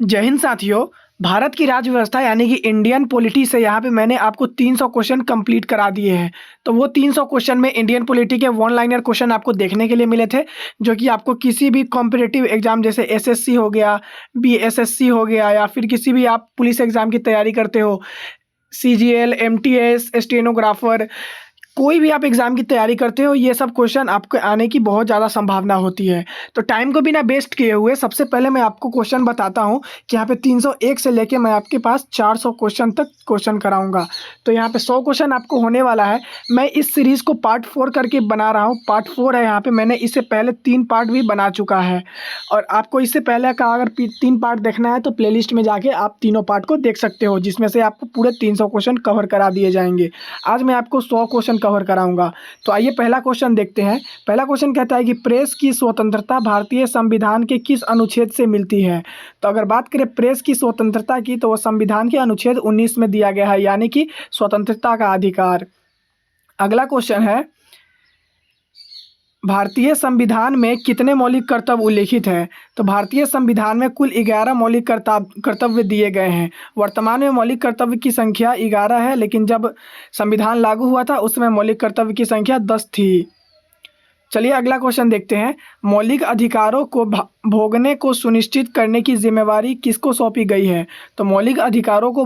जय हिंद साथियों। भारत की राज्य व्यवस्था यानी कि इंडियन पॉलिटी से यहाँ पे मैंने आपको 300 क्वेश्चन कंप्लीट करा दिए हैं। तो वो 300 क्वेश्चन में इंडियन पॉलिटी के वन लाइनर क्वेश्चन आपको देखने के लिए मिले थे, जो कि आपको किसी भी कॉम्पिटिटिव एग्जाम जैसे एसएससी हो गया, बीएसएससी हो गया, या फिर किसी भी आप पुलिस एग्जाम की तैयारी करते हो, सीजीएल, एमटीएस, स्टेनोग्राफर, कोई भी आप एग्ज़ाम की तैयारी करते हो, ये सब क्वेश्चन आपके आने की बहुत ज़्यादा संभावना होती है। तो टाइम को बिना वेस्ट किए हुए सबसे पहले मैं आपको क्वेश्चन बताता हूँ कि यहाँ पे 301 से लेके मैं आपके पास 400 क्वेश्चन तक क्वेश्चन कराऊंगा। तो यहाँ पे 100 क्वेश्चन आपको होने वाला है। मैं इस सीरीज़ को पार्ट 4 करके बना रहा हूँ। पार्ट 4 है यहाँ पे, मैंने इससे पहले 3 पार्ट भी बना चुका है, और आपको इससे पहले का अगर 3 पार्ट देखना है तो प्लेलिस्ट में जाके आप तीनों पार्ट को देख सकते हो, जिसमें से आपको पूरे 300 क्वेश्चन कवर करा दिए जाएंगे। आज मैं आपको 100 क्वेश्चन कवर कराऊंगा। तो आइए पहला क्वेश्चन देखते हैं। पहला क्वेश्चन कहता है कि प्रेस की स्वतंत्रता भारतीय संविधान के किस अनुच्छेद से मिलती है। तो अगर बात करें प्रेस की स्वतंत्रता की, तो वो संविधान के अनुच्छेद 19 में दिया गया है, यानी कि स्वतंत्रता का अधिकार। अगला क्वेश्चन है, भारतीय संविधान में कितने मौलिक कर्तव्य उल्लिखित हैं। तो भारतीय संविधान में कुल 11 मौलिक कर्तव्य दिए गए हैं। वर्तमान में मौलिक कर्तव्य की संख्या 11 है, लेकिन जब संविधान लागू हुआ था उस समय मौलिक कर्तव्य की संख्या 10 थी। चलिए अगला क्वेश्चन देखते हैं। मौलिक अधिकारों को भोगने को सुनिश्चित करने की जिम्मेवारी किसको सौंपी गई है। तो मौलिक अधिकारों को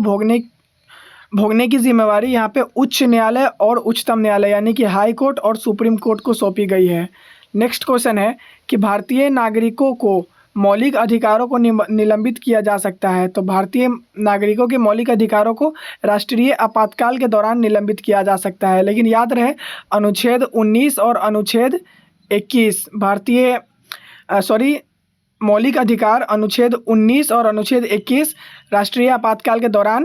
भोगने की जिम्मेवारी यहाँ पे उच्च न्यायालय और उच्चतम न्यायालय यानी कि हाई कोर्ट और सुप्रीम कोर्ट को सौंपी गई है। नेक्स्ट क्वेश्चन है कि भारतीय नागरिकों को मौलिक अधिकारों को निलंबित किया जा सकता है। तो भारतीय नागरिकों के मौलिक अधिकारों को राष्ट्रीय आपातकाल के दौरान निलंबित किया जा सकता है, लेकिन याद रहे अनुच्छेद 19 और अनुच्छेद 21 मौलिक अधिकार अनुच्छेद 19 और अनुच्छेद 21 राष्ट्रीय आपातकाल के दौरान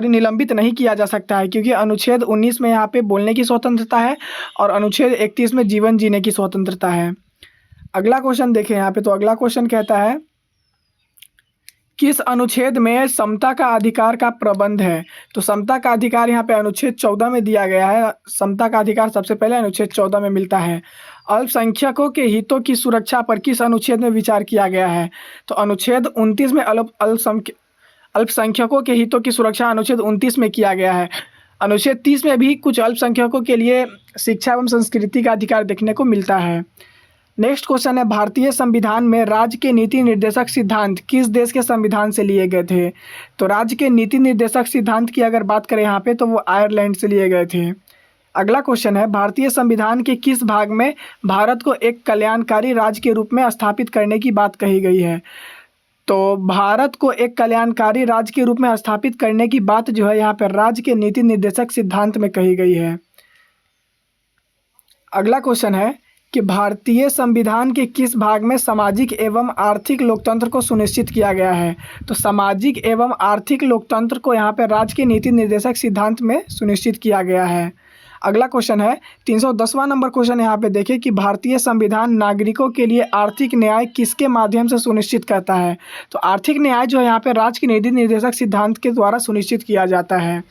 निलंबित नहीं किया जा सकता है, क्योंकि अनुच्छेद 19 में यहाँ पे बोलने की स्वतंत्रता है और अनुच्छेद 31 में जीवन जीने की स्वतंत्रता है। अगला क्वेश्चन देखें यहाँ पे। तो अगला क्वेश्चन कहता है, किस अनुच्छेद में समता का अधिकार का प्रबंध है। तो समता का अधिकार यहाँ पे अनुच्छेद 14 में दिया गया है। समता का अधिकार सबसे पहले अनुच्छेद 14 में मिलता है। अल्पसंख्यकों के हितों की सुरक्षा पर किस अनुच्छेद में विचार किया गया है। तो अनुच्छेद 29 में अल्पसंख्यकों के हितों की सुरक्षा अनुच्छेद 29 में किया गया है। अनुच्छेद 30 में भी कुछ अल्पसंख्यकों के लिए शिक्षा एवं संस्कृति का अधिकार देखने को मिलता है। नेक्स्ट क्वेश्चन है, भारतीय संविधान में राज्य के नीति निर्देशक सिद्धांत किस देश के संविधान से लिए गए थे। तो राज्य के नीति निर्देशक सिद्धांत की अगर बात करें यहाँ पे, तो वो आयरलैंड से लिए गए थे। अगला क्वेश्चन है, भारतीय संविधान के किस भाग में भारत को एक कल्याणकारी राज्य के रूप में स्थापित करने की बात कही गई है। तो भारत को एक कल्याणकारी राज्य के रूप में स्थापित करने की बात जो है यहाँ पर राज्य के नीति निर्देशक सिद्धांत में कही गई है। अगला क्वेश्चन है कि भारतीय संविधान के किस भाग में सामाजिक एवं आर्थिक लोकतंत्र को सुनिश्चित किया गया है। तो सामाजिक एवं आर्थिक लोकतंत्र को यहाँ पर राज्य के नीति निर्देशक सिद्धांत में सुनिश्चित किया गया है। अगला क्वेश्चन है 310वां नंबर क्वेश्चन। यहाँ पे देखें कि भारतीय संविधान नागरिकों के लिए आर्थिक न्याय किसके माध्यम से सुनिश्चित करता है। तो आर्थिक न्याय जो है यहाँ पे राज्य के नीति निर्देशक सिद्धांत के द्वारा सुनिश्चित किया जाता है।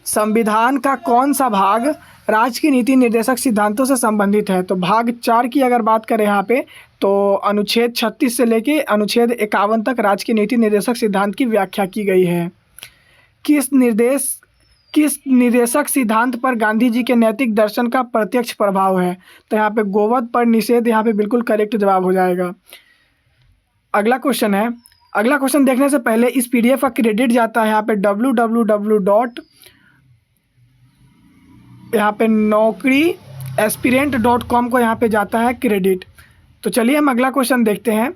संविधान का कौन सा भाग राज्य की नीति निर्देशक सिद्धांतों से संबंधित है। तो भाग 4 की अगर बात करें यहाँ पे, तो अनुच्छेद 36 से लेके अनुच्छेद 51 तक राज्य की नीति निर्देशक सिद्धांत की व्याख्या की गई है। किस निर्देशक सिद्धांत पर गांधी जी के नैतिक दर्शन का प्रत्यक्ष प्रभाव है। तो यहाँ पे गोवध पर निषेध यहाँ पे बिल्कुल करेक्ट जवाब हो जाएगा। अगला क्वेश्चन है, अगला क्वेश्चन देखने से पहले इस पीडीएफ का क्रेडिट जाता है यहाँ पे www.naukri-aspirant.com को यहाँ पे जाता है क्रेडिट। तो चलिए हम अगला क्वेश्चन देखते हैं।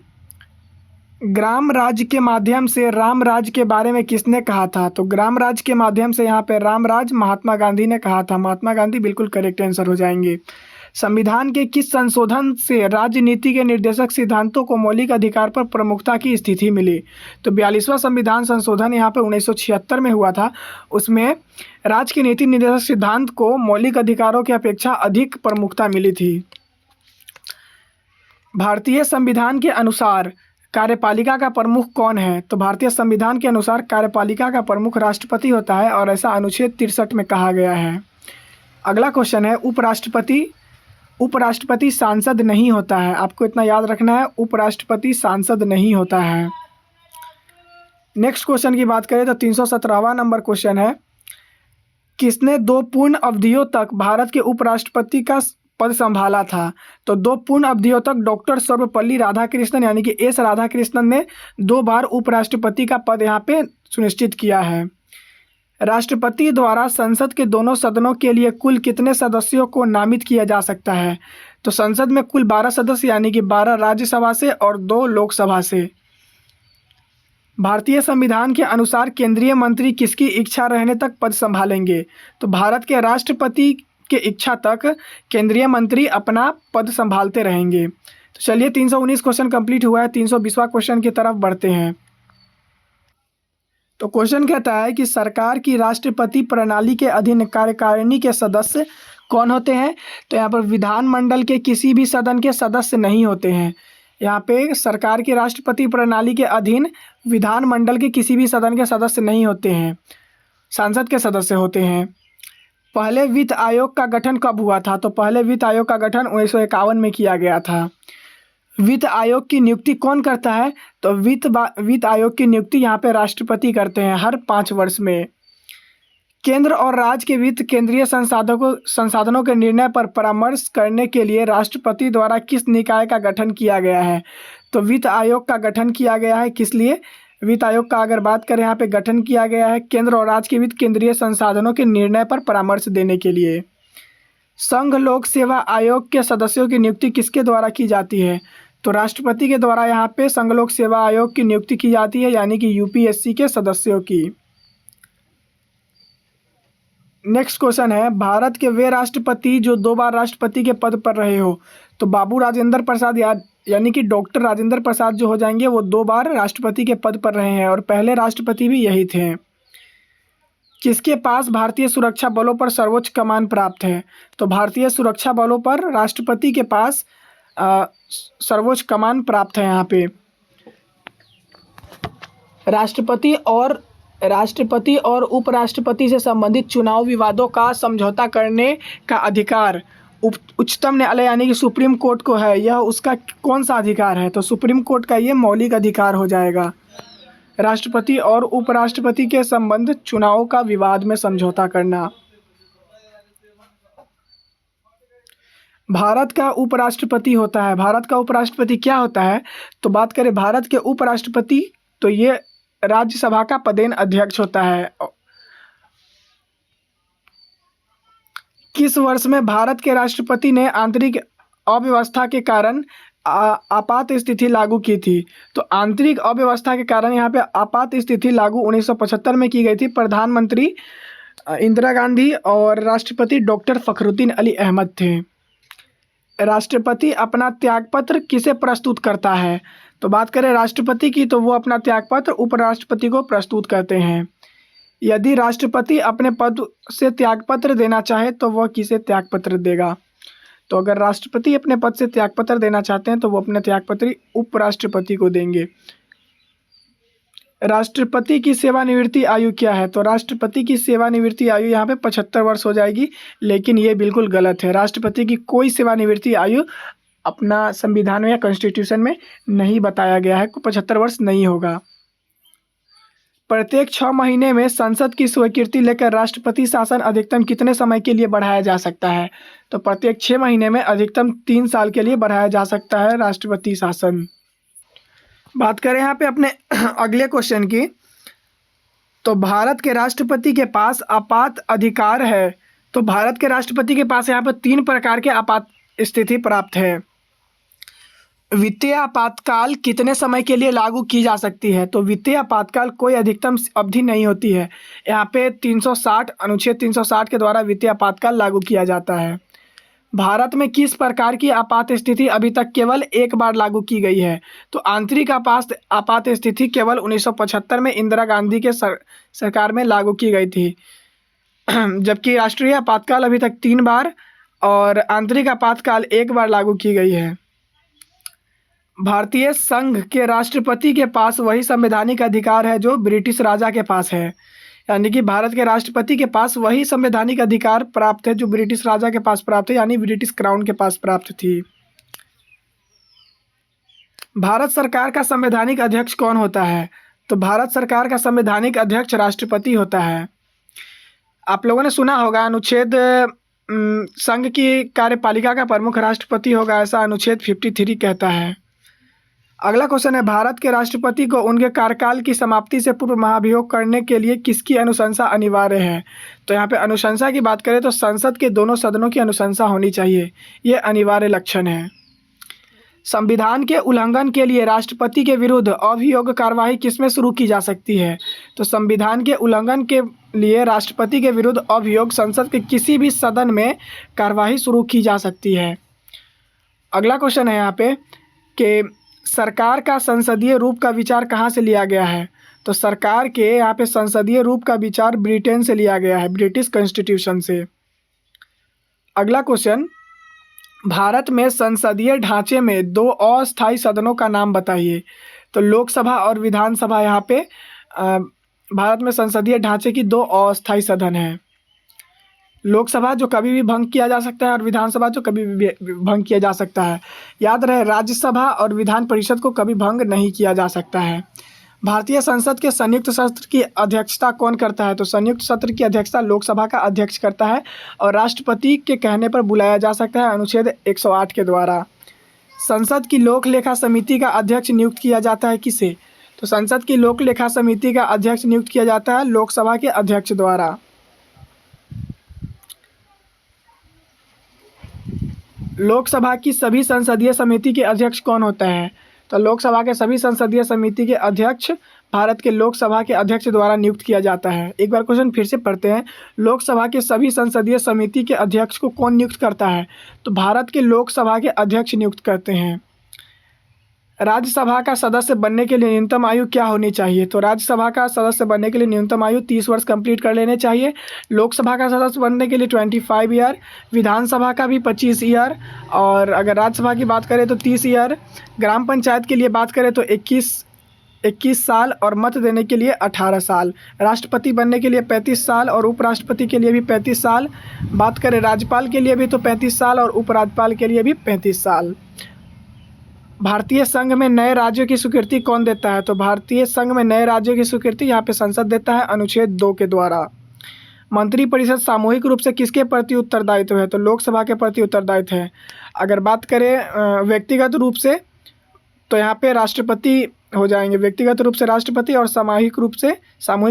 ग्राम राज्य के माध्यम से राम राज्य के बारे में किसने कहा था। तो ग्राम राज्य के माध्यम से यहाँ पे राम राज्य महात्मा गांधी ने कहा था। महात्मा गांधी बिल्कुल करेक्ट आंसर हो जाएंगे। संविधान के किस संशोधन से राजनीति के निर्देशक सिद्धांतों को मौलिक अधिकार पर प्रमुखता की स्थिति मिली। तो 42वां संविधान संशोधन यहाँ पे 1976 में हुआ था। उसमें राज्य के नीति निर्देशक सिद्धांत को मौलिक अधिकारों की अपेक्षा अधिक प्रमुखता मिली थी। भारतीय संविधान के अनुसार कार्यपालिका का प्रमुख कौन है। तो भारतीय संविधान के अनुसार कार्यपालिका का प्रमुख राष्ट्रपति होता है, और ऐसा अनुच्छेद 63 में कहा गया है। अगला क्वेश्चन है, उपराष्ट्रपति सांसद नहीं होता है। आपको इतना याद रखना है, उपराष्ट्रपति सांसद नहीं होता है। नेक्स्ट क्वेश्चन की बात करें तो 317वां नंबर क्वेश्चन है, किसने 2 पूर्ण अवधियों तक भारत के उपराष्ट्रपति का पद संभाला था? तो 2 पूर्ण अवधियों तक डॉक्टर सर्वपल्ली राधाकृष्णन यानी कि एस राधाकृष्णन ने 2 बार उपराष्ट्रपति का पद यहाँ पे सुनिश्चित किया है। राष्ट्रपति द्वारा संसद के दोनों सदनों के लिए कुल कितने सदस्यों को नामित किया जा सकता है? तो संसद में कुल 12 सदस्य यानी कि 12 राज्यसभा से और 2 लोकसभा से। भारतीय संविधान के अनुसार केंद्रीय मंत्री किसकी इच्छा रहने तक पद संभालेंगे? तो भारत के राष्ट्रपति के इच्छा तक केंद्रीय मंत्री अपना पद संभालते रहेंगे। तो चलिए 319 क्वेश्चन कंप्लीट हुआ है, 320वां क्वेश्चन की तरफ बढ़ते हैं। तो क्वेश्चन कहता है कि सरकार की राष्ट्रपति प्रणाली के अधीन कार्यकारिणी के सदस्य कौन होते हैं? तो यहाँ पर विधानमंडल के किसी भी सदन के सदस्य नहीं होते हैं। यहाँ पे सरकार की राष्ट्रपति प्रणाली के अधीन विधानमंडल के किसी भी सदन के सदस्य नहीं होते हैं, संसद के सदस्य होते हैं। पहले वित्त आयोग का गठन कब हुआ था? तो पहले वित्त आयोग का गठन 1951 में किया गया था। वित्त आयोग की नियुक्ति कौन करता है? तो वित्त आयोग की नियुक्ति यहाँ पे राष्ट्रपति करते हैं हर 5 वर्ष में। केंद्र और राज्य के वित्त केंद्रीय संसाधनों के निर्णय पर परामर्श करने के लिए राष्ट्रपति द्वारा किस निकाय का गठन किया गया है? तो वित्त आयोग का गठन किया गया है। किस लिए? वित्त आयोग का अगर बात करें यहाँ पे गठन किया गया है केंद्र और राज्य के वित्त केंद्रीय संसाधनों के निर्णय पर परामर्श देने के लिए। संघ लोक सेवा आयोग के सदस्यों की नियुक्ति किसके द्वारा की जाती है? तो राष्ट्रपति के द्वारा यहाँ पे संघ लोक सेवा आयोग की नियुक्ति की जाती है यानी कि यूपीएससी के सदस्यों की। नेक्स्ट क्वेश्चन है, भारत के वे राष्ट्रपति जो 2 बार राष्ट्रपति के पद पर रहे हो? तो बाबू राजेंद्र प्रसाद यानी कि डॉक्टर राजेंद्र प्रसाद जो हो जाएंगे वो 2 बार राष्ट्रपति के पद पर रहे हैं और पहले राष्ट्रपति भी यही थे। किसके पास भारतीय सुरक्षा बलों पर सर्वोच्च कमान प्राप्त है? तो भारतीय सुरक्षा बलों पर राष्ट्रपति के पास सर्वोच्च कमान प्राप्त है। यहाँ पे राष्ट्रपति और उपराष्ट्रपति से संबंधित चुनाव विवादों का समझौता करने का अधिकार उच्चतम न्यायालय यानी कि सुप्रीम कोर्ट को है। यह उसका कौन सा अधिकार है? तो सुप्रीम कोर्ट का ये मौलिक अधिकार हो जाएगा। राष्ट्रपति और उपराष्ट्रपति के संबंध चुनाव का विवाद में समझौता करना। भारत का उपराष्ट्रपति होता है। भारत का उपराष्ट्रपति क्या होता है? तो बात करें भारत के उपराष्ट्रपति तो ये राज्यसभा का पदेन अध्यक्ष होता है। किस वर्ष में भारत के राष्ट्रपति ने आंतरिक अव्यवस्था के कारण आपात स्थिति लागू की थी? तो आंतरिक अव्यवस्था के कारण यहाँ पे आपात स्थिति लागू 1975 में की गई थी। प्रधानमंत्री इंदिरा गांधी और राष्ट्रपति डॉक्टर फखरुद्दीन अली अहमद थे। राष्ट्रपति अपना त्यागपत्र किसे प्रस्तुत करता है? तो बात करें राष्ट्रपति की तो वो अपना त्यागपत्र उपराष्ट्रपति को प्रस्तुत करते हैं। यदि राष्ट्रपति अपने पद से त्यागपत्र देना चाहे तो वह किसे त्यागपत्र देगा? तो अगर राष्ट्रपति अपने पद से त्यागपत्र देना चाहते हैं तो वो अपने त्यागपत्र उपराष्ट्रपति को देंगे। राष्ट्रपति की सेवानिवृत्ति आयु क्या है? तो राष्ट्रपति की सेवानिवृत्ति आयु यहाँ पे 75 वर्ष हो जाएगी, लेकिन ये बिल्कुल गलत है। राष्ट्रपति की कोई सेवानिवृत्ति आयु अपना संविधान में या कॉन्स्टिट्यूशन में नहीं बताया गया है, 75 वर्ष नहीं होगा। प्रत्येक 6 महीने में संसद की स्वीकृति लेकर राष्ट्रपति शासन अधिकतम कितने समय के लिए बढ़ाया जा सकता है? तो प्रत्येक 6 महीने में अधिकतम 3 साल के लिए बढ़ाया जा सकता है राष्ट्रपति शासन। बात करें यहाँ पे अपने अगले क्वेश्चन की, तो भारत के राष्ट्रपति के पास आपात अधिकार है। तो भारत के राष्ट्रपति के पास यहाँ पर 3 प्रकार के आपात स्थिति प्राप्त है। वित्तीय आपातकाल कितने समय के लिए लागू की जा सकती है? तो वित्तीय आपातकाल कोई अधिकतम अवधि नहीं होती है। यहाँ पे 360 अनुच्छेद 360 के द्वारा वित्तीय आपातकाल लागू किया जाता है। भारत में किस प्रकार की आपात स्थिति अभी तक केवल एक बार लागू की गई है? तो आंतरिक आपात स्थिति केवल 1975 में इंदिरा गांधी के सरकार में लागू की गई थी, जबकि राष्ट्रीय आपातकाल अभी तक 3 बार और आंतरिक आपातकाल 1 बार लागू की गई है। भारतीय संघ के राष्ट्रपति के पास वही संवैधानिक अधिकार है जो ब्रिटिश राजा के पास है, यानी कि भारत के राष्ट्रपति के पास वही संवैधानिक अधिकार प्राप्त है जो ब्रिटिश राजा के पास प्राप्त है, यानी ब्रिटिश क्राउन के पास प्राप्त थी। भारत सरकार का संवैधानिक अध्यक्ष कौन होता है? तो भारत सरकार का संवैधानिक अध्यक्ष राष्ट्रपति होता है। आप लोगों ने सुना होगा अनुच्छेद संघ की कार्यपालिका का प्रमुख राष्ट्रपति होगा, ऐसा अनुच्छेद 53 कहता है। अगला क्वेश्चन है, भारत के राष्ट्रपति को उनके कार्यकाल की समाप्ति से पूर्व महाभियोग करने के लिए किसकी अनुशंसा अनिवार्य है? तो यहाँ पे अनुशंसा की बात करें तो संसद के दोनों सदनों की अनुशंसा होनी चाहिए, ये अनिवार्य लक्षण है। संविधान के उल्लंघन के लिए राष्ट्रपति के विरुद्ध अभियोग कार्यवाही किसमें शुरू की जा सकती है? तो संविधान के उल्लंघन के लिए राष्ट्रपति के विरुद्ध अभियोग संसद के किसी भी सदन में कार्यवाही शुरू की जा सकती है। अगला क्वेश्चन है यहाँ पे कि सरकार का संसदीय रूप का विचार कहाँ से लिया गया है? तो सरकार के यहाँ पे संसदीय रूप का विचार ब्रिटेन से लिया गया है, ब्रिटिश कॉन्स्टिट्यूशन से। अगला क्वेश्चन, भारत में संसदीय ढांचे में दो अस्थायी सदनों का नाम बताइए। तो लोकसभा और विधानसभा, यहाँ पे भारत में संसदीय ढांचे की दो अस्थायी सदन हैं। लोकसभा जो कभी भी भंग किया जा सकता है और विधानसभा जो कभी भी भंग किया जा सकता है। याद रहे, राज्यसभा और विधान परिषद को कभी भंग नहीं किया जा सकता है। भारतीय संसद के संयुक्त सत्र की अध्यक्षता कौन करता है? तो संयुक्त सत्र की अध्यक्षता लोकसभा का अध्यक्ष करता है और राष्ट्रपति के कहने पर बुलाया जा सकता है अनुच्छेद 108 के द्वारा। संसद की लोक लेखा समिति का अध्यक्ष नियुक्त किया जाता है किसे? तो संसद की लोक लेखा समिति का अध्यक्ष नियुक्त किया जाता है लोकसभा के अध्यक्ष द्वारा। लोकसभा की सभी संसदीय समिति के अध्यक्ष कौन होता है? तो लोकसभा के सभी संसदीय समिति के अध्यक्ष भारत के लोकसभा के अध्यक्ष द्वारा नियुक्त किया जाता है। एक बार क्वेश्चन फिर से पढ़ते हैं, लोकसभा के सभी संसदीय समिति के अध्यक्ष को कौन नियुक्त करता है? तो भारत के लोकसभा के अध्यक्ष नियुक्त करते हैं। राज्यसभा का सदस्य बनने के लिए न्यूनतम आयु क्या होनी चाहिए? तो राज्यसभा का सदस्य बनने के लिए न्यूनतम आयु 30 वर्ष कंप्लीट कर लेने चाहिए। लोकसभा का सदस्य बनने के लिए 25 ईयर, विधानसभा का भी 25 ईयर, और अगर राज्यसभा की बात करें तो 30 ईयर, ग्राम पंचायत के लिए बात करें तो 21 साल और मत देने के लिए 18 साल। राष्ट्रपति बनने के लिए 35 साल और उपराष्ट्रपति के लिए भी 35 साल। बात करें राज्यपाल के लिए भी तो 35 साल और उपराज्यपाल के लिए भी 35 साल। भारतीय संघ में नए राज्यों की स्वीकृति कौन देता है? तो भारतीय संघ में नए राज्यों की स्वीकृति यहाँ पे संसद देता है अनुच्छेद 2 के द्वारा। मंत्रिपरिषद सामूहिक रूप से किसके प्रति उत्तरदायित्व है? तो लोकसभा के प्रति उत्तरदायित्व है। अगर बात करें व्यक्तिगत रूप से तो यहाँ पे राष्ट्रपति हो जाएंगे, व्यक्तिगत रूप से राष्ट्रपति और सामूहिक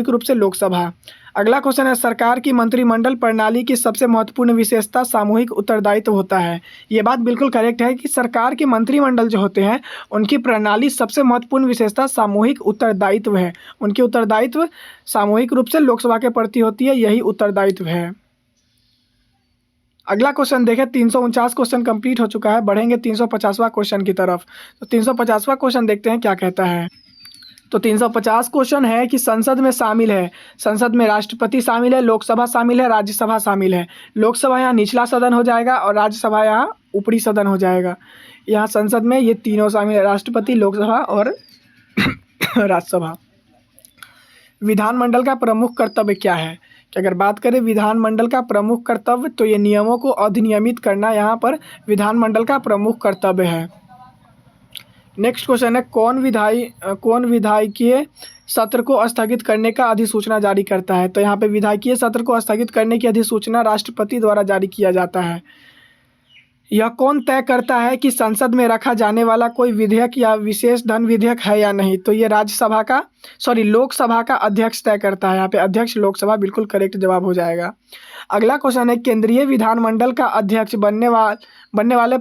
रूप से लोकसभा। अगला क्वेश्चन है, सरकार की मंत्रिमंडल प्रणाली की सबसे महत्वपूर्ण विशेषता सामूहिक उत्तरदायित्व होता है। ये बात बिल्कुल करेक्ट है कि सरकार के मंत्रिमंडल जो होते हैं उनकी प्रणाली सबसे महत्वपूर्ण विशेषता सामूहिक उत्तरदायित्व है। उनकी उत्तरदायित्व सामूहिक रूप से लोकसभा के प्रति होती है, यही उत्तरदायित्व है। अगला क्वेश्चन देखें, 349 क्वेश्चन कंप्लीट हो चुका है, बढ़ेंगे 350वां क्वेश्चन की तरफ। तो 350वां क्वेश्चन देखते हैं क्या कहता है। तो 350 क्वेश्चन है कि संसद में शामिल है, संसद में राष्ट्रपति शामिल है, लोकसभा शामिल है, राज्यसभा शामिल है। लोकसभा यहाँ निचला सदन हो जाएगा और राज्यसभा यहाँ ऊपरी सदन हो जाएगा। यहाँ संसद में ये तीनों शामिल है, राष्ट्रपति, लोकसभा और राज्यसभा। विधानमंडल का प्रमुख कर्तव्य क्या है? कि अगर बात करें विधानमंडल का प्रमुख कर्तव्य तो ये नियमों को अधिनियमित करना यहाँ पर विधानमंडल का प्रमुख कर्तव्य है। नेक्स्ट क्वेश्चन है, कौन विधायकीय सत्र को स्थगित करने का अधिसूचना जारी करता है? तो यहाँ पे विधायकीय सत्र को स्थगित करने की अधिसूचना राष्ट्रपति द्वारा जारी किया जाता है। यह कौन तय करता है कि संसद में रखा जाने वाला कोई विधेयक या विशेष धन विधेयक है या नहीं? तो ये लोकसभा का अध्यक्ष तय करता है। यहाँ पे अध्यक्ष लोकसभा, बिल्कुल करेक्ट जवाब हो जाएगा। अगला क्वेश्चन है, केंद्रीय विधानमंडल का अध्यक्ष बनने वाले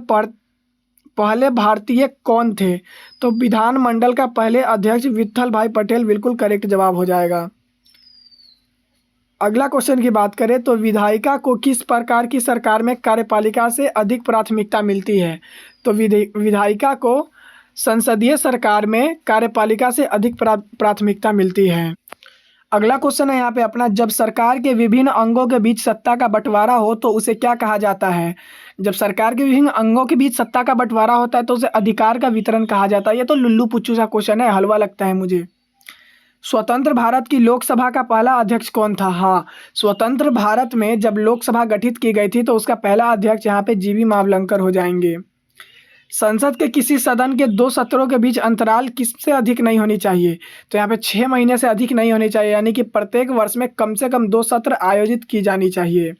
पहले भारतीय कौन थे? तो विधानमंडल का पहले अध्यक्ष विट्ठल भाई पटेल, बिल्कुल करेक्ट जवाब हो जाएगा। अगला क्वेश्चन की बात करें तो विधायिका को किस प्रकार की सरकार में कार्यपालिका से अधिक प्राथमिकता मिलती है? तो विधायिका को संसदीय सरकार में कार्यपालिका से अधिक प्राथमिकता मिलती है। अगला क्वेश्चन है यहाँ पे अपना, जब सरकार के विभिन्न अंगों के बीच सत्ता का बंटवारा हो तो उसे क्या कहा जाता है? जब सरकार के विभिन्न अंगों के बीच सत्ता का बंटवारा होता है तो उसे अधिकार का वितरण कहा जाता है। ये तो लुल्लू पुच्चू सा क्वेश्चन है, हलवा लगता है मुझे। स्वतंत्र भारत की लोकसभा का पहला अध्यक्ष कौन था? हाँ, स्वतंत्र भारत में जब लोकसभा गठित की गई थी तो उसका पहला अध्यक्ष यहाँ पे जीवी मावलंकर हो जाएंगे। संसद के किसी सदन के 2 सत्रों के बीच अंतराल किससे अधिक नहीं होनी चाहिए? तो यहाँ पे 6 महीने से अधिक नहीं होनी चाहिए, यानी कि प्रत्येक वर्ष में कम से कम 2 सत्र आयोजित की जानी चाहिए।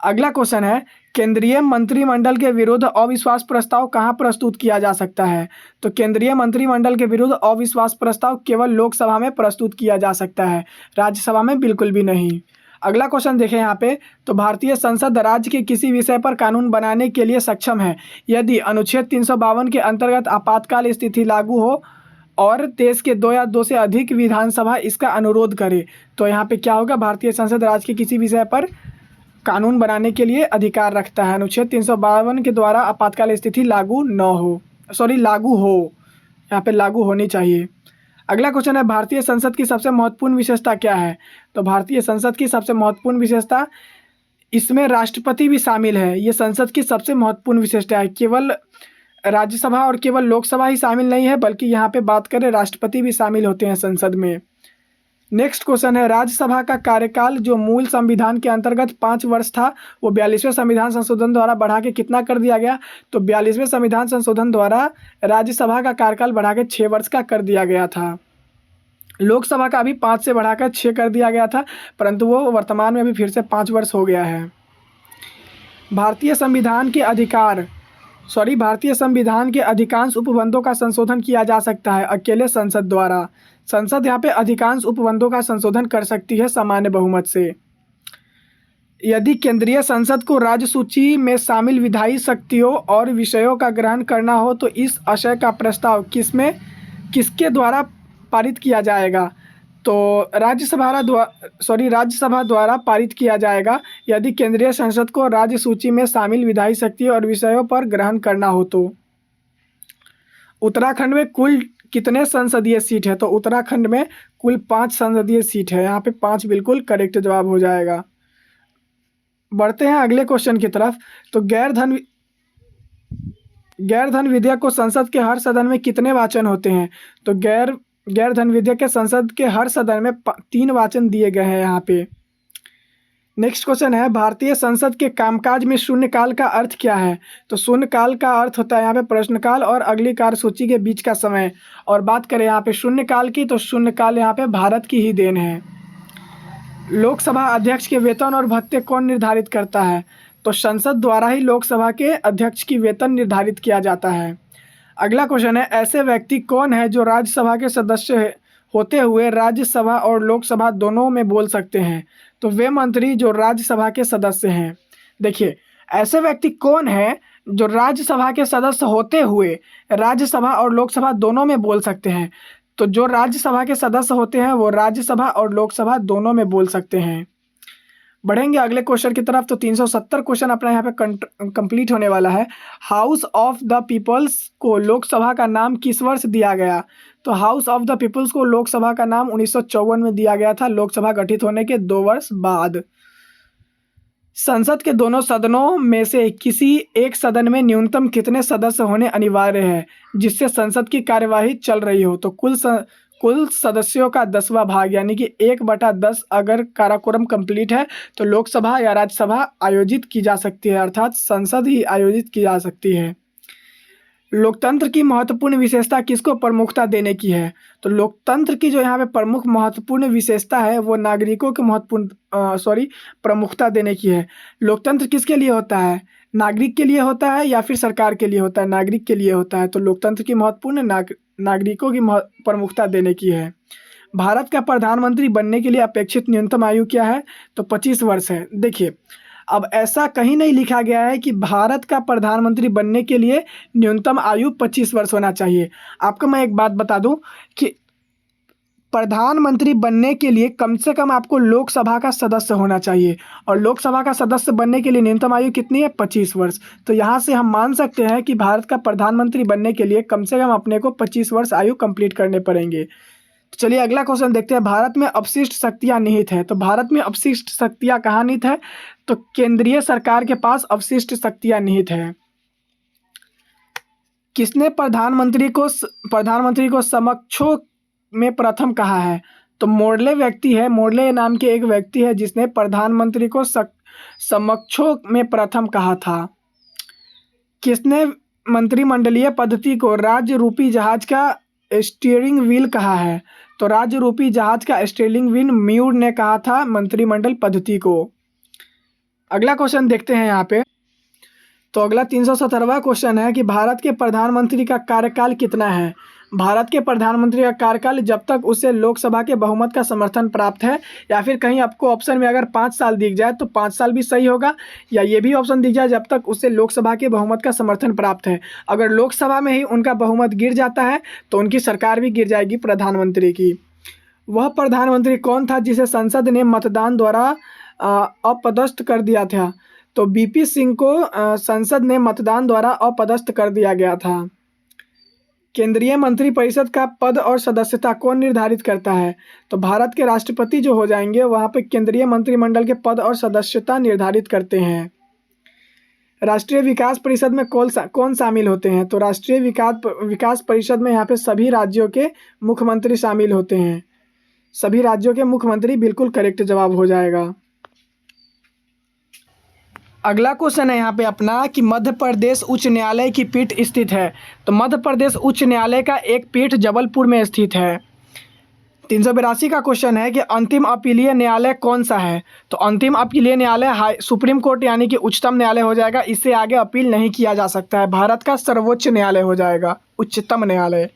अगला क्वेश्चन है, केंद्रीय मंत्रिमंडल के विरुद्ध अविश्वास प्रस्ताव कहाँ प्रस्तुत किया जा सकता है? तो केंद्रीय मंत्रिमंडल के विरुद्ध अविश्वास प्रस्ताव केवल लोकसभा में प्रस्तुत किया जा सकता है, राज्यसभा में बिल्कुल भी नहीं। अगला क्वेश्चन देखें यहाँ पे, तो भारतीय संसद राज्य के किसी विषय पर कानून बनाने के लिए सक्षम है यदि अनुच्छेद 352 के अंतर्गत आपातकाल स्थिति लागू हो और देश के 2 या 2 से अधिक विधानसभा इसका अनुरोध करे। तो यहाँ पे क्या होगा, भारतीय संसद राज्य के किसी विषय पर कानून बनाने के लिए अधिकार रखता है। अनुच्छेद 352 के द्वारा आपातकाल स्थिति लागू हो, यहाँ पे लागू होनी चाहिए। अगला क्वेश्चन है, भारतीय संसद की सबसे महत्वपूर्ण विशेषता क्या है? तो भारतीय संसद की सबसे महत्वपूर्ण विशेषता, इसमें राष्ट्रपति भी शामिल है। ये संसद की सबसे महत्वपूर्ण विशेषता है। केवल राज्यसभा और केवल लोकसभा ही शामिल नहीं है, बल्कि यहाँ पे बात करें राष्ट्रपति भी शामिल होते हैं संसद में। नेक्स्ट क्वेश्चन है, राज्यसभा का कार्यकाल जो मूल संविधान के अंतर्गत 5 वर्ष था, वो 42वें संविधान संशोधन द्वारा बढ़ा के कितना कर दिया गया? तो 42वें संविधान संशोधन द्वारा राज्यसभा का कार्यकाल बढ़ा के 6 वर्ष का कर दिया गया था। लोकसभा का भी 5 से बढ़ाकर 6 कर दिया गया था, परंतु वो वर्तमान में अभी फिर से 5 वर्ष हो गया है। भारतीय संविधान के अधिकांश उपबंधों का संशोधन किया जा सकता है अकेले संसद द्वारा। संसद यहाँ पे अधिकांश उपबंधों का संशोधन कर सकती है सामान्य बहुमत से। यदि केंद्रीय संसद को राज्य सूची में शामिल विधायी शक्तियों और विषयों का ग्रहण करना हो तो इस आशय का प्रस्ताव किसके द्वारा पारित किया जाएगा? तो राज्यसभा द्वारा पारित किया जाएगा यदि केंद्रीय संसद को राज्य सूची में शामिल विधायी शक्तियों और विषयों पर ग्रहण करना हो तो। उत्तराखंड में कुल कितने संसदीय सीट है? तो उत्तराखंड में कुल 5 संसदीय सीट है। यहाँ पे 5 बिल्कुल करेक्ट जवाब हो जाएगा। बढ़ते हैं अगले क्वेश्चन की तरफ। तो गैर धन विधेयक को संसद के हर सदन में कितने वाचन होते हैं? तो गैर धन विधेयक के संसद के हर सदन में 3 वाचन दिए गए हैं यहाँ पे। नेक्स्ट क्वेश्चन है, भारतीय संसद के कामकाज में शून्यकाल का अर्थ क्या है? तो शून्यकाल का अर्थ होता है यहाँ पे प्रश्नकाल और अगली कार्यसूची के बीच का समय। और बात करें यहाँ पे शून्यकाल की, तो शून्यकाल यहाँ पे भारत की ही देन है। लोकसभा अध्यक्ष के वेतन और भत्ते कौन निर्धारित करता है? तो संसद द्वारा ही लोकसभा के अध्यक्ष की वेतन निर्धारित किया जाता है। अगला क्वेश्चन है, ऐसे व्यक्ति कौन है जो राज्यसभा के सदस्य होते हुए राज्यसभा और लोकसभा दोनों में बोल सकते हैं? तो वे मंत्री जो राज्यसभा के सदस्य हैं। देखिए, ऐसे व्यक्ति कौन है जो राज्यसभा के सदस्य होते हुए राज्यसभा और लोकसभा दोनों में बोल सकते हैं? तो जो राज्यसभा के सदस्य होते हैं वो राज्यसभा और लोकसभा दोनों में बोल सकते हैं। बढ़ेंगे अगले क्वेश्चन की तरफ। तो 370 क्वेश्चन अपना यहाँ पे कंप्लीट होने वाला है। हाउस ऑफ द पीपल्स को लोकसभा का नाम किस वर्ष दिया गया? तो हाउस ऑफ द पीपल्स को लोकसभा का नाम 1954 में दिया गया था, लोकसभा गठित होने के 2 वर्ष बाद। संसद के दोनों सदनों में से किसी एक सदन में न्यूनतम कितने सदस्य होने अनिवार्य है जिससे संसद की कार्यवाही चल रही हो? तो कुल सदस्यों का 10वां भाग यानी कि 1/10 अगर काराकोरम कंप्लीट है तो लोकसभा या राज्यसभा आयोजित की जा सकती है, अर्थात संसद ही आयोजित की जा सकती है। लोकतंत्र की महत्वपूर्ण विशेषता किसको प्रमुखता देने की है? तो लोकतंत्र की जो यहाँ पे प्रमुख महत्वपूर्ण विशेषता है वो नागरिकों के प्रमुखता देने की है। लोकतंत्र किसके लिए होता है? नागरिक के लिए होता है या फिर सरकार के लिए होता है? नागरिक के लिए होता है। तो लोकतंत्र की महत्वपूर्ण नागरिकों की प्रमुखता देने की है। भारत का प्रधानमंत्री बनने के लिए अपेक्षित न्यूनतम आयु क्या है? तो 25 वर्ष है। देखिए, अब ऐसा कहीं नहीं लिखा गया है कि भारत का प्रधानमंत्री बनने के लिए न्यूनतम आयु 25 वर्ष होना चाहिए। आपको मैं एक बात बता दूं कि प्रधानमंत्री बनने के लिए कम से कम आपको लोकसभा का सदस्य होना चाहिए, और लोकसभा का सदस्य बनने के लिए न्यूनतम आयु कितनी है? 25 वर्ष। तो यहाँ से हम मान सकते हैं कि भारत का प्रधानमंत्री बनने के लिए कम से कम अपने को 25 वर्ष आयु कंप्लीट करने पड़ेंगे। तो चलिए अगला क्वेश्चन देखते हैं। भारत में अपशिष्ट शक्तियाँ निहित है। तो भारत में अपशिष्ट शक्तियाँ कहाँ निहित है? तो केंद्रीय सरकार के पास अपशिष्ट शक्तियाँ निहित है। किसने प्रधानमंत्री को समकक्षों में प्रथम कहा है? तो मोर्ले व्यक्ति है, मोर्ले नाम के एक व्यक्ति है जिसने प्रधानमंत्री को समकक्षों में प्रथम कहा था। किसने मंत्रिमंडलीय पद्धति को राज्य रूपी जहाज का स्टीयरिंग व्हील कहा है? तो राज्य रूपी जहाज का स्टीयरिंग व्हील म्यूर ने कहा था मंत्रिमंडल पद्धति को। अगला क्वेश्चन देखते हैं यहाँ पे। तो अगला 317वां क्वेश्चन है कि भारत के प्रधानमंत्री का कार्यकाल कितना है? भारत के प्रधानमंत्री का कार्यकाल जब तक उसे लोकसभा के बहुमत का समर्थन प्राप्त है, या फिर कहीं आपको ऑप्शन में अगर 5 साल दिख जाए तो 5 साल भी सही होगा, या ये भी ऑप्शन दिख जाए जब तक उसे लोकसभा के बहुमत का समर्थन प्राप्त है। अगर लोकसभा में ही उनका बहुमत गिर जाता है तो उनकी सरकार भी गिर जाएगी प्रधानमंत्री की। वह प्रधानमंत्री कौन था जिसे संसद ने मतदान द्वारा अपदस्थ कर दिया था? तो बीपी सिंह को संसद ने मतदान द्वारा अपदस्थ कर दिया गया था। केंद्रीय मंत्रिपरिषद का पद और सदस्यता कौन निर्धारित करता है? तो भारत के राष्ट्रपति जो हो जाएंगे वहाँ पे केंद्रीय मंत्रिमंडल के पद और सदस्यता निर्धारित करते हैं। राष्ट्रीय विकास परिषद में कौन शामिल होते हैं? तो राष्ट्रीय विकास परिषद में यहाँ पे सभी राज्यों के मुख्यमंत्री शामिल होते हैं। सभी राज्यों के मुख्यमंत्री बिल्कुल करेक्ट जवाब हो जाएगा। अगला क्वेश्चन है यहाँ पे अपना कि मध्य प्रदेश उच्च न्यायालय की पीठ स्थित है? तो मध्य प्रदेश उच्च न्यायालय का एक पीठ जबलपुर में स्थित है। 382 का क्वेश्चन है कि अंतिम अपीलीय न्यायालय कौन सा है? तो अंतिम अपीलीय न्यायालय सुप्रीम कोर्ट यानी कि उच्चतम न्यायालय हो जाएगा। इससे आगे अपील नहीं किया जा सकता है। भारत का सर्वोच्च न्यायालय हो जाएगा उच्चतम न्यायालय।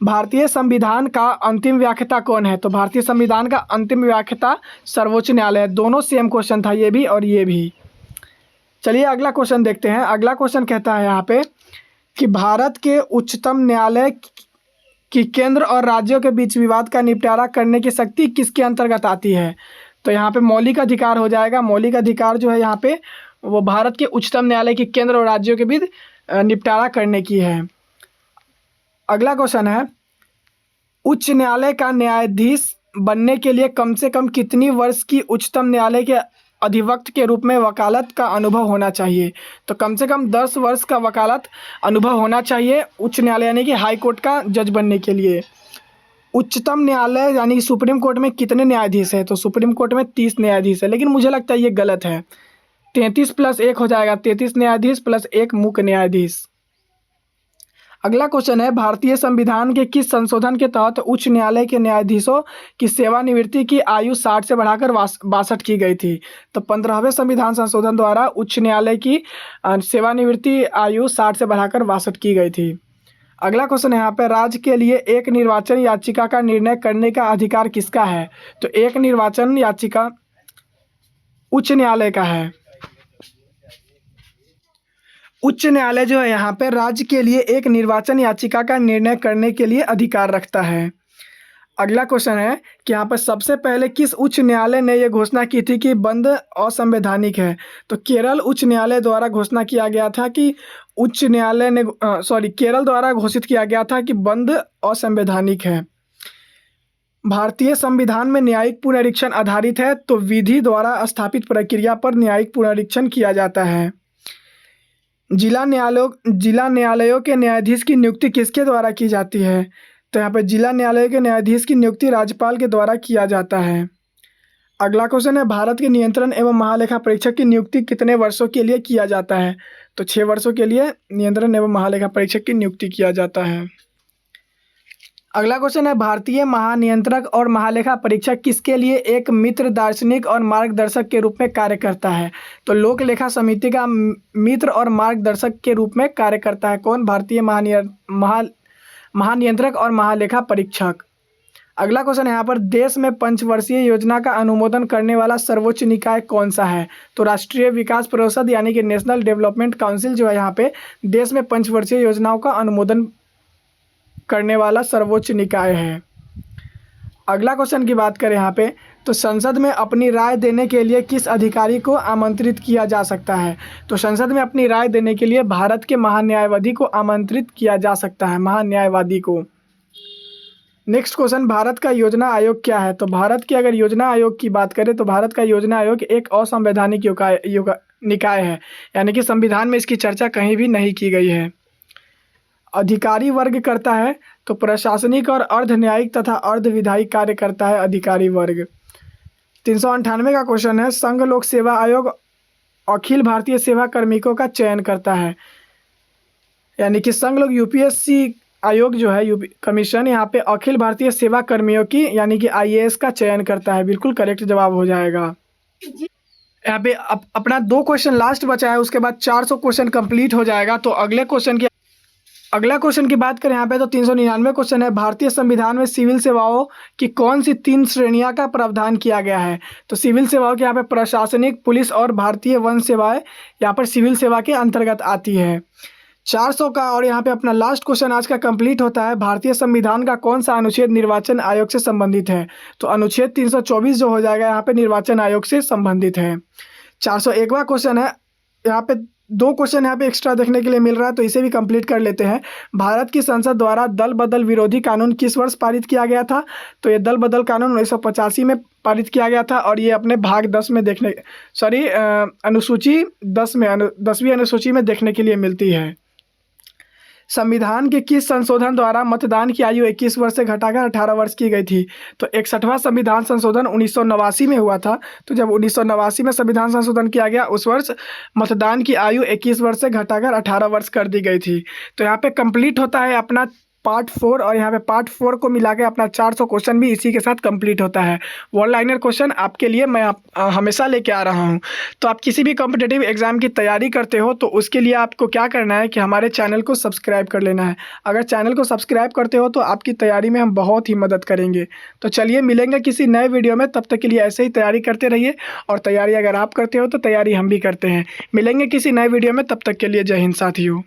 भारतीय संविधान का अंतिम व्याख्याता कौन है? तो भारतीय संविधान का अंतिम व्याख्याता सर्वोच्च न्यायालय है। दोनों सेम क्वेश्चन था, ये भी और ये भी। चलिए अगला क्वेश्चन देखते हैं। अगला क्वेश्चन कहता है यहाँ पे कि भारत के उच्चतम न्यायालय की केंद्र और राज्यों के बीच विवाद का निपटारा करने की शक्ति किसके अंतर्गत आती है? तो यहाँ पे मौलिक अधिकार हो जाएगा। मौलिक अधिकार जो है यहाँ पे वो भारत के उच्चतम न्यायालय की केंद्र और राज्यों के बीच निपटारा करने की है। अगला क्वेश्चन है उच्च न्यायालय का न्यायाधीश बनने के लिए कम से कम कितनी वर्ष की उच्चतम न्यायालय के अधिवक्ता के रूप में वकालत का अनुभव होना चाहिए? तो कम से कम 10 वर्ष का वकालत अनुभव होना चाहिए उच्च न्यायालय यानी कि हाई कोर्ट का जज बनने के लिए। उच्चतम न्यायालय यानी सुप्रीम कोर्ट में कितने न्यायाधीश हैं? तो सुप्रीम कोर्ट में 30 न्यायाधीश है, लेकिन मुझे लगता है ये गलत है। 33 + 1 हो जाएगा, 33 न्यायाधीश + 1 मुख्य न्यायाधीश। अगला क्वेश्चन है भारतीय संविधान के किस संशोधन के तहत उच्च न्यायालय के न्यायाधीशों की सेवानिवृत्ति की आयु 60 से बढ़ाकर 62 की गई थी? तो 15वें संविधान संशोधन द्वारा उच्च न्यायालय की सेवानिवृत्ति आयु 60 से बढ़ाकर 62 की गई थी। अगला क्वेश्चन है यहाँ पे राज्य के लिए एक निर्वाचन याचिका का निर्णय करने का अधिकार किसका है? तो एक निर्वाचन याचिका उच्च न्यायालय का है। उच्च न्यायालय जो है यहाँ पे राज्य के लिए एक निर्वाचन याचिका का निर्णय करने के लिए अधिकार रखता है। अगला क्वेश्चन है कि यहाँ पर सबसे पहले किस उच्च न्यायालय ने यह घोषणा की थी कि बंद असंवैधानिक है? तो केरल उच्च न्यायालय द्वारा घोषणा किया गया था कि उच्च न्यायालय ने केरल द्वारा घोषित किया गया था कि बंद असंवैधानिक है। भारतीय संविधान में न्यायिक पुनरीक्षण आधारित है, तो विधि द्वारा स्थापित प्रक्रिया पर न्यायिक पुनरीक्षण किया जाता है। जिला न्यायालयों के न्यायाधीश की नियुक्ति किसके द्वारा की जाती है? तो यहाँ पे जिला न्यायालय के न्यायाधीश की नियुक्ति राज्यपाल के द्वारा किया जाता है। अगला क्वेश्चन है भारत के नियंत्रण एवं महालेखा परीक्षक की नियुक्ति कितने वर्षों के लिए किया जाता है? तो 6 वर्षों के लिए नियंत्रण एवं महालेखा परीक्षक की नियुक्ति किया जाता है। अगला क्वेश्चन है भारतीय महानियंत्रक और महालेखा परीक्षक किसके लिए एक मित्र, दार्शनिक और मार्गदर्शक के रूप में कार्य करता है? तो लोक लेखा समिति का मित्र और मार्गदर्शक के रूप में कार्य करता है कौन? भारतीय महानियंत्रक और महालेखा परीक्षक। अगला क्वेश्चन यहाँ पर देश में पंचवर्षीय योजना का अनुमोदन करने वाला सर्वोच्च निकाय कौन सा है? तो राष्ट्रीय विकास परिषद यानी कि नेशनल डेवलपमेंट काउंसिल जो है यहाँ पे देश में पंचवर्षीय योजनाओं का अनुमोदन करने वाला सर्वोच्च निकाय है। अगला क्वेश्चन की बात करें यहाँ पे तो संसद में अपनी राय देने के लिए किस अधिकारी को आमंत्रित किया जा सकता है? तो संसद में अपनी राय देने के लिए भारत के महान्यायवादी को आमंत्रित किया जा सकता है, महान्यायवादी को। नेक्स्ट क्वेश्चन भारत का योजना आयोग क्या है? तो भारत के अगर योजना आयोग की बात करें तो भारत का योजना आयोग एक असंवैधानिक निकाय है, यानी कि संविधान में इसकी चर्चा कहीं भी नहीं की गई है। अधिकारी वर्ग करता है तो प्रशासनिक और अर्ध न्यायिक तथा अर्ध विधायी कार्य करता है अधिकारी वर्ग। 398 का क्वेश्चन है संघ लोक सेवा आयोग अखिल भारतीय सेवा कार्मिकों का चयन करता है, यानी कि संघ लोक यूपीएससी आयोग जो है यूपी कमीशन यहाँ पे अखिल भारतीय सेवा कर्मियों की यानी कि आईएएस का चयन करता है। बिल्कुल करेक्ट जवाब हो जाएगा। यहाँ पे अपना 2 क्वेश्चन लास्ट बचा है, उसके बाद 400 क्वेश्चन कंप्लीट हो जाएगा। तो अगला क्वेश्चन की बात करें यहाँ पे तो 399 क्वेश्चन है। भारतीय संविधान में सिविल सेवाओं की कौन सी 3 श्रेणियां का प्रावधान किया गया है? तो सिविल सेवाओं के यहाँ पे प्रशासनिक, पुलिस और भारतीय वन सेवाएं यहाँ पर सिविल सेवा के अंतर्गत आती है। 400 का और यहाँ पे अपना लास्ट क्वेश्चन आज का कंप्लीट होता है। भारतीय संविधान का कौन सा अनुच्छेद निर्वाचन आयोग से संबंधित है? तो अनुच्छेद 324 जो हो जाएगा यहाँ पे निर्वाचन आयोग से संबंधित है। 401वां क्वेश्चन है। यहाँ पे 2 क्वेश्चन यहाँ पे एक्स्ट्रा देखने के लिए मिल रहा है, तो इसे भी कंप्लीट कर लेते हैं। भारत की संसद द्वारा दल बदल विरोधी कानून किस वर्ष पारित किया गया था? तो ये दल बदल कानून 1985 में पारित किया गया था और ये अपने भाग 10 में अनुसूची 10 में 10वीं अनुसूची में देखने के लिए मिलती है। संविधान के किस संशोधन द्वारा मतदान की आयु 21 वर्ष से घटाकर 18 वर्ष की गई थी? तो 61वां संविधान संशोधन 1989 में हुआ था। तो जब 1989 में संविधान संशोधन किया गया उस वर्ष मतदान की आयु 21 वर्ष से घटाकर 18 वर्ष कर दी गई थी। तो यहाँ पे कंप्लीट होता है अपना पार्ट 4 और यहाँ पे पार्ट 4 को मिला के अपना 400 क्वेश्चन भी इसी के साथ कंप्लीट होता है। वन लाइनर क्वेश्चन आपके लिए मैं हमेशा लेके आ रहा हूँ। तो आप किसी भी कॉम्पिटिटिव एग्जाम की तैयारी करते हो तो उसके लिए आपको क्या करना है कि हमारे चैनल को सब्सक्राइब कर लेना है। अगर चैनल को सब्सक्राइब करते हो तो आपकी तैयारी में हम बहुत ही मदद करेंगे। तो चलिए मिलेंगे किसी नए वीडियो में, तब तक के लिए ऐसे ही तैयारी करते रहिए। और तैयारी अगर आप करते हो तो तैयारी हम भी करते हैं। मिलेंगे किसी नए वीडियो में, तब तक के लिए जय हिंद साथियों।